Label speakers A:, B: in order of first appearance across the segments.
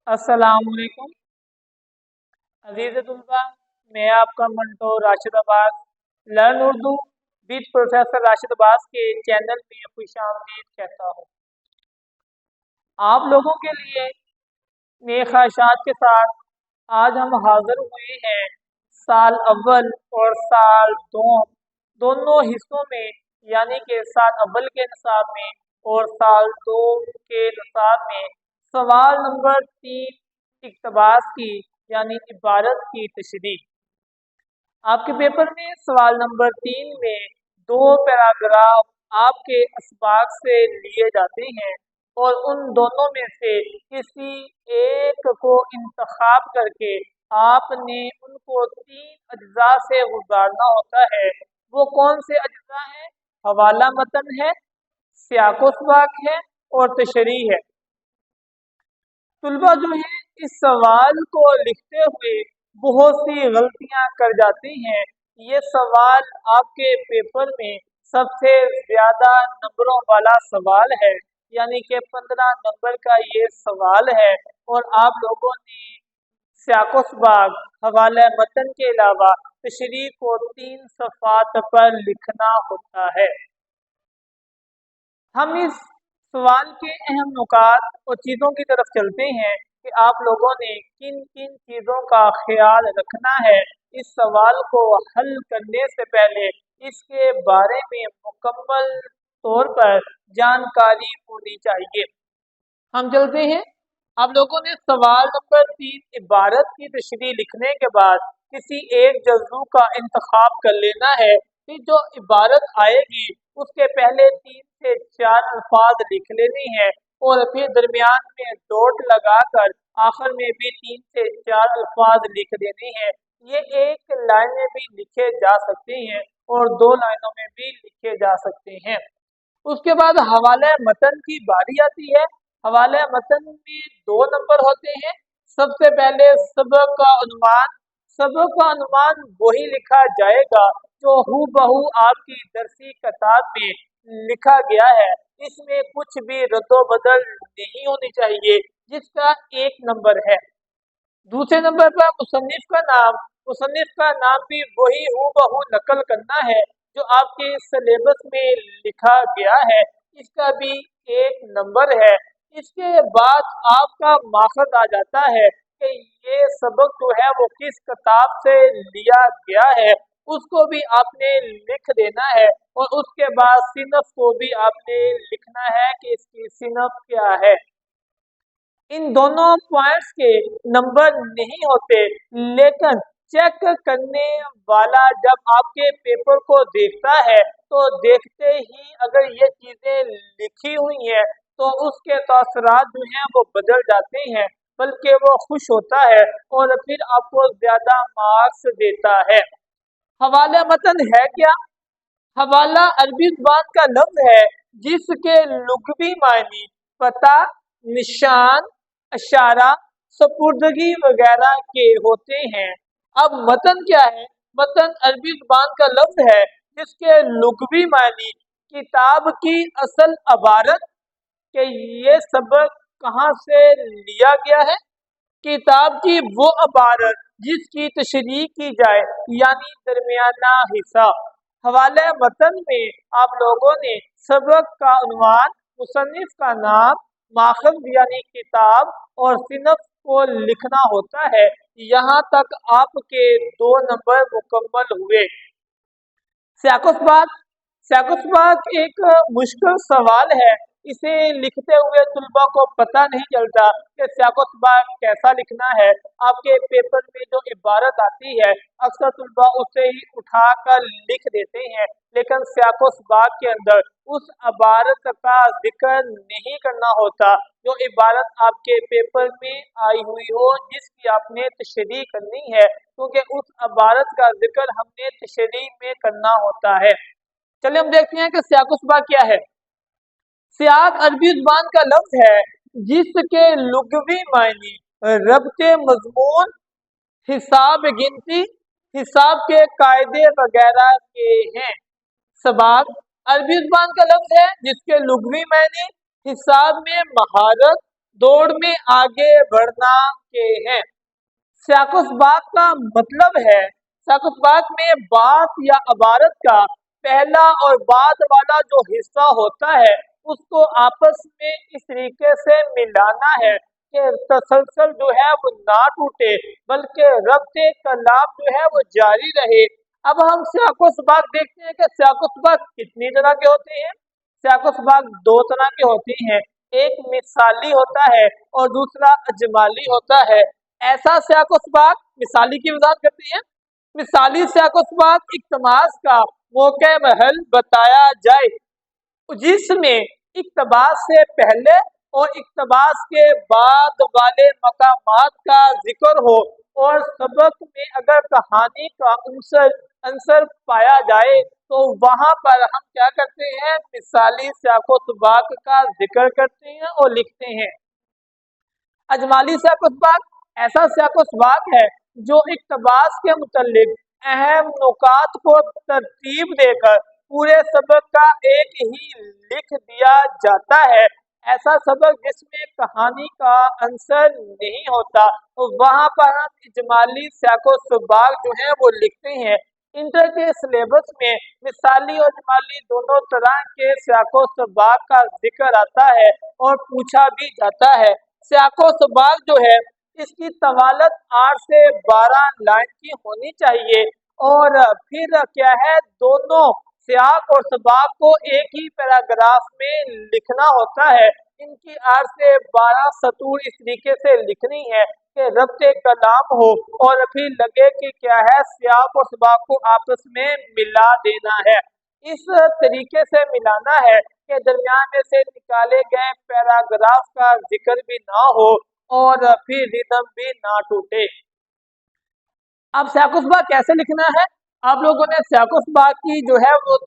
A: अस्सलाम वालेकुम अजीज तुलबा। मैं आपका Manto Rashid Abbas learn Urdu with professor Rashid Abbas के चैनल में खुशामदीद कहता हूँ। आप लोगों के लिए नए ख्वाहिशात के साथ आज हम हाजिर हुए हैं साल अव्वल और साल दोनों हिस्सों में, यानी कि साल अव्वल के निसाब में और साल दो के निसाब में सवाल नंबर 3 इक्तबास की यानी इबारत की तशरीह। आपके पेपर में सवाल नंबर 3 में दो पैराग्राफ आपके असबाक से लिए जाते हैं और उन दोनों में से किसी एक को इंतखाब करके आपने उनको 3 अज्जा से गुजारना होता है। वो कौन से अज्जा हैं? हवाला मतन है, सियाको सबाक है और तशरीह है। तुलबा जो है इस सवाल को लिखते हुए बहुत सी गलतियां कर जाती हैं। ये सवाल आपके पेपर में सबसे ज्यादा नंबरों वाला सवाल है, यानी कि 15 नंबर का ये सवाल है और आप लोगों ने सियाको सबाक, हवाला मतन के अलावा तशरीह को 3 सफ़ात पर लिखना होता है। हम इस सवाल के अहम नुकात और चीज़ों की तरफ चलते हैं कि आप लोगों ने किन किन चीज़ों का ख्याल रखना है। इस सवाल को हल करने से पहले इसके बारे में मुकम्मल तौर पर जानकारी होनी चाहिए। हम चलते हैं। आप लोगों ने सवाल नंबर 3 इबारत की तशरीह लिखने के बाद किसी एक जज्बू का इंतखाब कर लेना है। फिर जो इबारत आएगी उसके पहले 3 से 4 अल्फाज लिख लेने हैं और फिर दरमियान में डॉट लगाकर आखिर में भी 3 से 4 अल्फाज लिख देने हैं। ये एक लाइन में भी लिखे जा सकते हैं और 2 लाइनों में भी लिखे जा सकते हैं। उसके बाद हवाला मतन की बारी आती है। हवाला मतन में 2 नंबर होते हैं। सबसे पहले सबक का अनुमान। सबक का अनुमान वही लिखा जाएगा जो हू बहू आपकी दरसी किताब में लिखा गया है। इसमें कुछ भी रद्दो बदल नहीं होनी चाहिए, जिसका 1 नंबर है। दूसरे नंबर पर मुसन्निफ का नाम। मुसन्निफ का नाम भी वही हू बहू नकल करना है जो आपके सिलेबस में लिखा गया है। इसका भी 1 नंबर है। इसके बाद आपका माखज आ जाता है कि ये सबक जो है वो किस किताब से लिया गया है, उसको भी आपने लिख देना है और उसके बाद सिनफ को भी आपने लिखना है कि इसकी सिनफ क्या है। इन दोनों पॉइंट्स के नंबर नहीं होते, लेकिन चेक करने वाला जब आपके पेपर को देखता है तो देखते ही अगर ये चीजें लिखी हुई हैं तो उसके तासरात जो हैं वो बदल जाते हैं, बल्कि वो खुश होता है और फिर आपको ज्यादा मार्क्स देता है। हवाला मतन है क्या? हवाला अरबी जुबान का लफ्ज है जिसके लुग़वी मायने पता, निशान, इशारा, सपुर्दगी वगैरह के होते हैं। अब मतन क्या है? मतन अरबी जुबान का लफ्ज है जिसके लुग़वी मायने किताब की असल अबारत कि ये सबक कहाँ से लिया गया है। किताब की वो अबारत जिसकी तशरीह की जाए, यानी दरमियाना हिस्सा। हवाले मतन में आप लोगों ने सबक का उन्वान, मुसन्निफ का नाम, माखज़ यानी किताब और सिनफ को लिखना होता है। यहाँ तक आपके 2 नंबर मुकम्मल हुए। सियाकुसबाक एक मुश्किल सवाल है। इसे लिखते हुए तुलबा को पता नहीं चलता कि सियाकुसबाक कैसा लिखना है। आपके पेपर में जो इबारत आती है अक्सर तुलबा उसे ही उठाकर लिख देते हैं, लेकिन सियाकुसबाक के अंदर उस इबारत का जिक्र नहीं करना होता जो इबारत आपके पेपर में आई हुई हो, जिसकी आपने तशरीह करनी है, क्योंकि उस इबारत का जिक्र हमने तशरीह में करना होता है। चलिए हम देखते हैं कि सियाकुसबाक क्या है। सियाक अरबी जुबान का लफ्ज है जिसके लुग़वी मायने रब्ते मजमून, हिसाब गिनती, हिसाब के कायदे वगैरह के हैं। सबाक अरबी जुबान का लफ्ज है जिसके लुग़वी मायने हिसाब में महारत, दौड़ में आगे बढ़ना के हैं। सियाकुसबाग का मतलब है, सियाकुसबाग में बात या इबारत का पहला और बाद वाला जो हिस्सा होता है उसको आपस में इस तरीके से मिलाना है कि तसलसल जो है वो ना टूटे, बल्कि रब्ते कलाम जो है वो जारी रहे। अब हम सियाकुसबाग देखते हैं कि सियाकुसबाग कितनी तरह के होते हैं। सियाकुसबाग दो तरह के होते हैं, एक मिसाली होता है और दूसरा अजमाली होता है। ऐसा सियाकुसबाग मिसाली की वजाहत करते हैं। मिसाली सियाकुसबाग इक्तबास का मौके महल बताया जाए जिसमें इक्तबास से पहले और इक्तबास के बाद वाले मकामात का जिक्र हो, और सबक में अगर कहानी का अंसर पाया जाए तो वहां पर हम क्या करते हैं, मिसाली सियाकुसबाग का जिक्र करते हैं और लिखते हैं। अजमाली सियाकुसबाग ऐसा सियाकुसबाग है जो इक्तबास के मुतल्लिक अहम नुकात को तरतीब देकर पूरे सबक का एक ही लिख दिया जाता है। ऐसा सबक जिसमें कहानी का अंसर नहीं होता तो वहाँ पर हम इजमाली सियाकुसबाग जो है वो लिखते हैं। इंटर के सिलेबस में मिसाली और इजमाली दोनों तरह के सियाकुसबाग का जिक्र आता है और पूछा भी जाता है। सियाकुसबाग जो है इसकी तवालत 8 से 12 लाइन की होनी चाहिए, और फिर क्या है, दोनों सियाक और सबाक को एक ही पैराग्राफ में लिखना होता है। इनकी 8 से 12 सतूर इस तरीके से लिखनी है कि रब्ते कलाम हो और फिर लगे कि क्या है, सियाक और सबाक को आपस में मिला देना है। इस तरीके से मिलाना है कि दरमियान में से निकाले गए पैराग्राफ का जिक्र भी ना हो और फिर रिदम भी ना टूटे। अब सियाकुसबाग कैसे लिखना है, आप लोगों ने सियाकुसबाग की जो है वो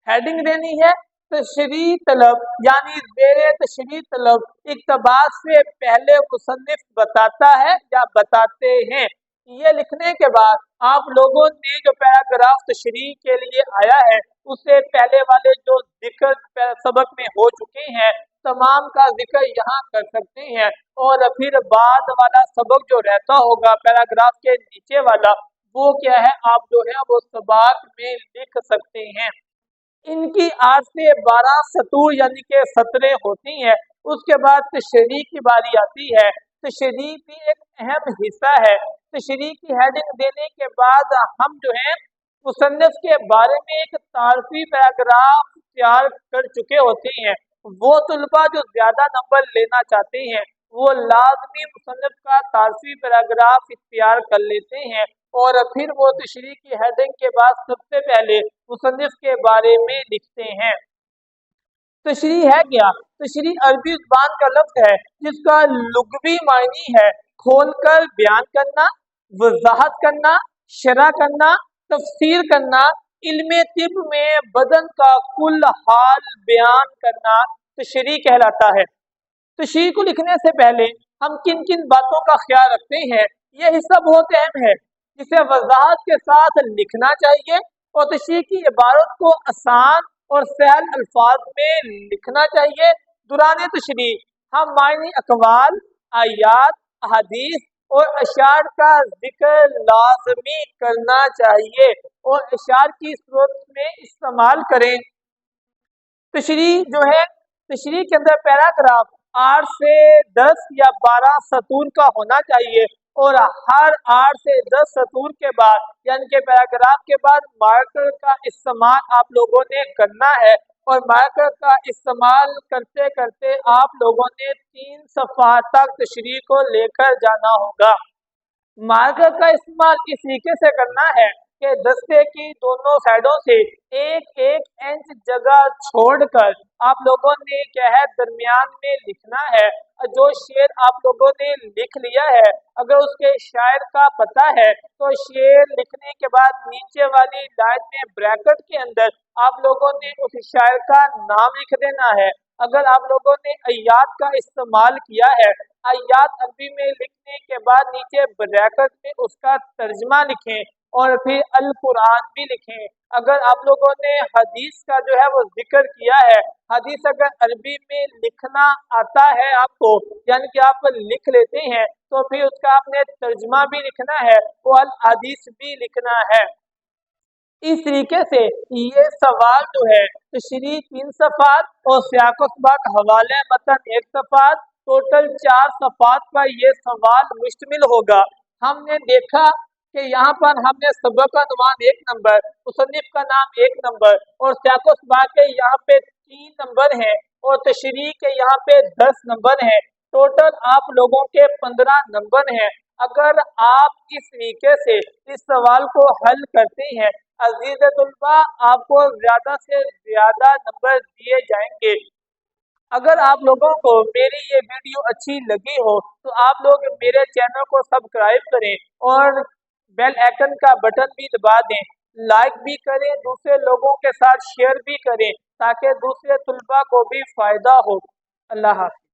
A: हेडिंग देनी है तशरीह तलब, यानी ज़ेरे तशरीह तलब इक़्तिबास से पहले मुसन्निफ बताता है या बताते हैं। ये लिखने के बाद आप लोगों ने जो पैराग्राफ तशरीह के लिए आया है उससे पहले वाले जो जिक्र सबक में हो चुके हैं तमाम का जिक्र यहाँ कर सकते हैं, और फिर बाद वाला सबक जो रहता होगा पैराग्राफ के नीचे वाला वो क्या है, आप जो है वो सबाक में लिख सकते हैं। इनकी 8 से 12 सतूर यानी कि सतरें होती हैं। उसके बाद तशरीह की बारी आती है। तशरीह भी एक अहम हिस्सा है। तशरीह की हेडिंग देने के बाद हम जो है मुसन्निफ के बारे में एक तारफी पैराग्राफ तैयार कर चुके होते हैं। वो तुलबा जो ज्यादा नंबर लेना चाहते हैं वो लाजमी मुसन्निफ का तारफी पैराग्राफ इख्तियार कर लेते हैं, और फिर वो तशरीह की हेडिंग के बाद सबसे पहले मुसन्निफ के बारे में लिखते हैं। तशरीह है क्या? तशरीह अरबी ज़ुबान का लफ्ज़ है जिसका लुग़वी मायनी है खोलकर बयान करना, वज़ाहत करना, शरह करना, तफसीर करना, इल्मे तिब में बदन का कुल हाल बयान करना तशरीह कहलाता है। तशरीह को लिखने से पहले हम किन किन बातों का ख्याल रखते हैं, यह हिस्सा बहुत अहम है। जिसे वजाहत के साथ लिखना चाहिए और तशरीह की इबारत को आसान और सहल अल्फाज में लिखना चाहिए। दुराने तशरीह हम मायनी अकवाल, आयात, अहादीस और अशार का जिक्र लाजमी करना चाहिए और अशार की सूरत में इस्तेमाल करें। तशरीह जो है, तशरीह के अंदर पैराग्राफ 8 से 10 या 12 सतूर का होना चाहिए, और हर 8 से 10 सतूर के बाद यानी कि पैराग्राफ के बाद मार्कर का इस्तेमाल आप लोगों ने करना है, और मार्कर का इस्तेमाल करते करते आप लोगों ने 3 सफ़ा तक तशरीह को लेकर जाना होगा। मार्कर का इस्तेमाल इस तरीके से करना है कि दस्ते की दोनों साइडों से एक एक इंच जगह छोड़कर आप लोगों ने क्या है दरमियान में लिखना है। जो शेर आप लोगों ने लिख लिया है अगर उसके शायर का पता है तो शेर लिखने के बाद नीचे वाली लाइन में ब्रैकेट के अंदर आप लोगों ने उस शायर का नाम लिख देना है। अगर आप लोगों ने अय्यात का इस्तेमाल किया है, अय्यात अरबी में लिखने के बाद नीचे ब्रैकेट में उसका तर्जमा लिखें और फिर अल कुरान भी लिखें। अगर आप लोगों ने हदीस का जो है वो जिक्र किया है, हदीस अगर अरबी में लिखना आता है आपको, यानी कि आप लिख लेते हैं, तो फिर उसका आपने तर्जमा भी लिखना है, वो अल हदीस भी लिखना है। इस तरीके से ये सवाल जो है तशरीह 3 सफ़ात और सियाक़-व-सबाक़ हवाले मतन 1 सफ़ात, टोटल 4 सफ़ात पर ये सवाल मुश्तमिल होगा। हमने देखा कि यहाँ पर हमने सबक का अनुमान 1 नंबर, मुसन्निफ़ का नाम 1 नंबर और सियाक़-व-सबाक़ के यहाँ पे 3 नंबर हैं और तशरीह के यहाँ पे 10 नंबर हैं। टोटल आप लोगों के 15 नंबर हैं। अगर आप इस तरीके से इस सवाल को हल करते हैं, अजीज तुलबा, आपको ज्यादा से ज्यादा नंबर दिए जाएंगे। अगर आप लोगों को मेरी ये वीडियो अच्छी लगी हो तो आप लोग मेरे चैनल को सब्सक्राइब करें और बेल आइकन का बटन भी दबा दें, लाइक भी करें, दूसरे लोगों के साथ शेयर भी करें ताकि दूसरे तुलबा को भी फायदा हो। अल्लाह हाफ़िज़।